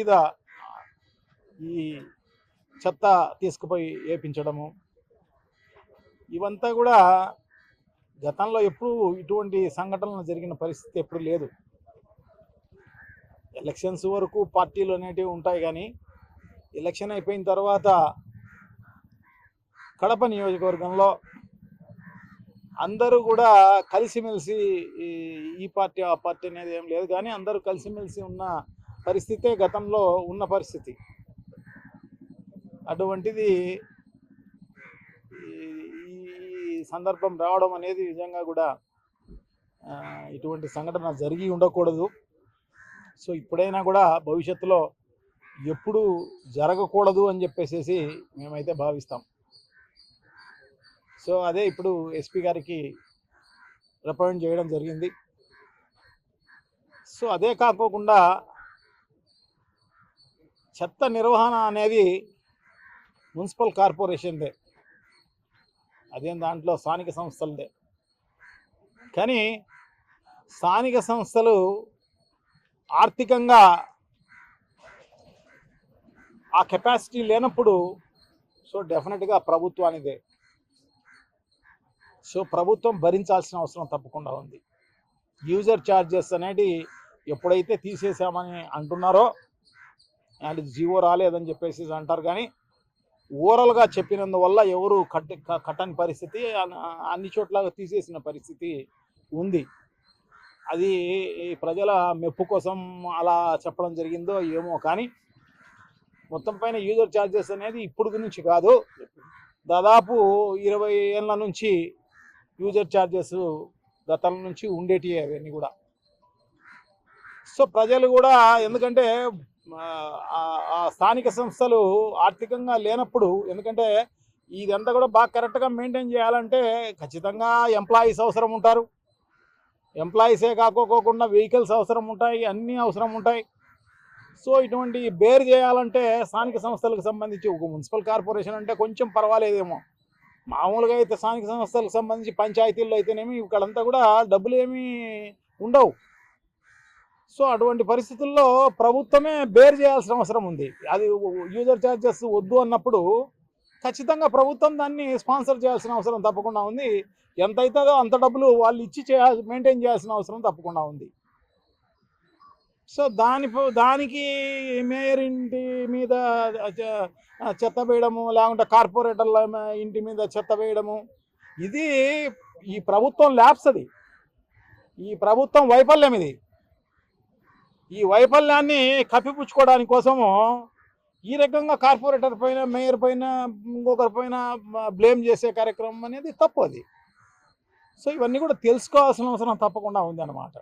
మీద ఈ చెత్త తీసుకుపోయి వేపించడము, ఇవంతా కూడా గతంలో ఎప్పుడు ఇటువంటి సంఘటనలు జరిగిన పరిస్థితి ఎప్పుడు లేదు. ఎలక్షన్స్ వరకు పార్టీలు అనేటివి ఉంటాయి, కానీ ఎలక్షన్ అయిపోయిన తర్వాత కడప నియోజకవర్గంలో అందరూ కూడా కలిసిమెలిసి ఈ పార్టీ ఆ పార్టీ అనేది ఏం లేదు, కానీ అందరూ కలిసిమెలిసి ఉన్న పరిస్థితే గతంలో ఉన్న పరిస్థితి. అటువంటిది ఈ సందర్భం రావడం అనేది నిజంగా కూడా ఇటువంటి సంఘటన జరిగి ఉండకూడదు. సో ఇప్పుడైనా కూడా భవిష్యత్తులో ఎప్పుడు జరగకూడదు అని చెప్పేసి మేమైతే భావిస్తాం. సో అదే ఇప్పుడు ఎస్పీ గారికి రిప్రజెంట్ చేయడం జరిగింది. సో అదే కాకోకుండా చెత్త నిర్వహణ అనేది మున్సిపల్ కార్పొరేషన్దే, అదేం దాంట్లో స్థానిక సంస్థలదే. కానీ స్థానిక సంస్థలు ఆర్థికంగా ఆ కెపాసిటీ లేనప్పుడు సో డెఫినెట్గా ప్రభుత్వానిదే. సో ప్రభుత్వం భరించాల్సిన అవసరం తప్పకుండా ఉంది. యూజర్ ఛార్జెస్ అనేది ఎప్పుడైతే తీసేసామని అంటున్నారో, అండ్ జీవో రాలేదని చెప్పేసి అంటారు, కానీ ఓవరాల్గా చెప్పినందువల్ల ఎవరు కట్టని పరిస్థితి, అన్ని చోట్ల తీసేసిన పరిస్థితి ఉంది. అది ప్రజల మెప్పు కోసం అలా చెప్పడం జరిగిందో ఏమో, కానీ మొత్తం పైన యూజర్ ఛార్జెస్ అనేది ఇప్పుడు నుంచి కాదు, దాదాపు 20 ఏళ్ళ నుంచి యూజర్ ఛార్జెస్ గతం నుంచి ఉండేటివి అవన్నీ కూడా. సో ప్రజలు కూడా, ఎందుకంటే ఆ స్థానిక సంస్థలు ఆర్థికంగా లేనప్పుడు, ఎందుకంటే ఇదంతా కూడా బాగా కరెక్ట్గా మెయింటైన్ చేయాలంటే ఖచ్చితంగా ఎంప్లాయీస్ అవసరం ఉంటారు. ఎంప్లాయీసే కాకోకుండా వెహికల్స్ అవసరం ఉంటాయి, అన్నీ అవసరం ఉంటాయి. సో ఇటువంటి బేర్ చేయాలంటే స్థానిక సంస్థలకు సంబంధించి ఒక మున్సిపల్ కార్పొరేషన్ అంటే కొంచెం పర్వాలేదేమో, మామూలుగా అయితే స్థానిక సంస్థలకు సంబంధించి పంచాయతీల్లో అయితేనేమి ఇక్కడంతా కూడా డబ్బులు ఏమీ ఉండవు. సో అటువంటి పరిస్థితుల్లో ప్రభుత్వమే బేర్ చేయాల్సిన అవసరం ఉంది. అది యూజర్ ఛార్జెస్ వద్దు అన్నప్పుడు ఖచ్చితంగా ప్రభుత్వం దాన్ని స్పాన్సర్ చేయాల్సిన అవసరం తప్పకుండా ఉంది. ఎంత అవుతుందో అంత డబ్బులు వాళ్ళు ఇచ్చి మెయింటైన్ చేయాల్సిన అవసరం తప్పకుండా ఉంది. సో దానికి మేయర్ ఇంటి మీద చెత్త వేయడము, లేకుంటే కార్పొరేటర్ల ఇంటి మీద చెత్త వేయడము, ఇది ఈ ప్రభుత్వం ల్యాబ్స్, అది ఈ ప్రభుత్వం వైఫల్యం. ఇది ఈ వైఫల్యాన్ని కప్పిపుచ్చుకోవడానికి కోసము ఈ రకంగా కార్పొరేటర్ పైన, మేయర్ పైన, ఇంకొకరి పైన బ్లేమ్ చేసే కార్యక్రమం అనేది తప్పు అది. సో ఇవన్నీ కూడా తెలుసుకోవాల్సిన అవసరం తప్పకుండా ఉంది అన్నమాట.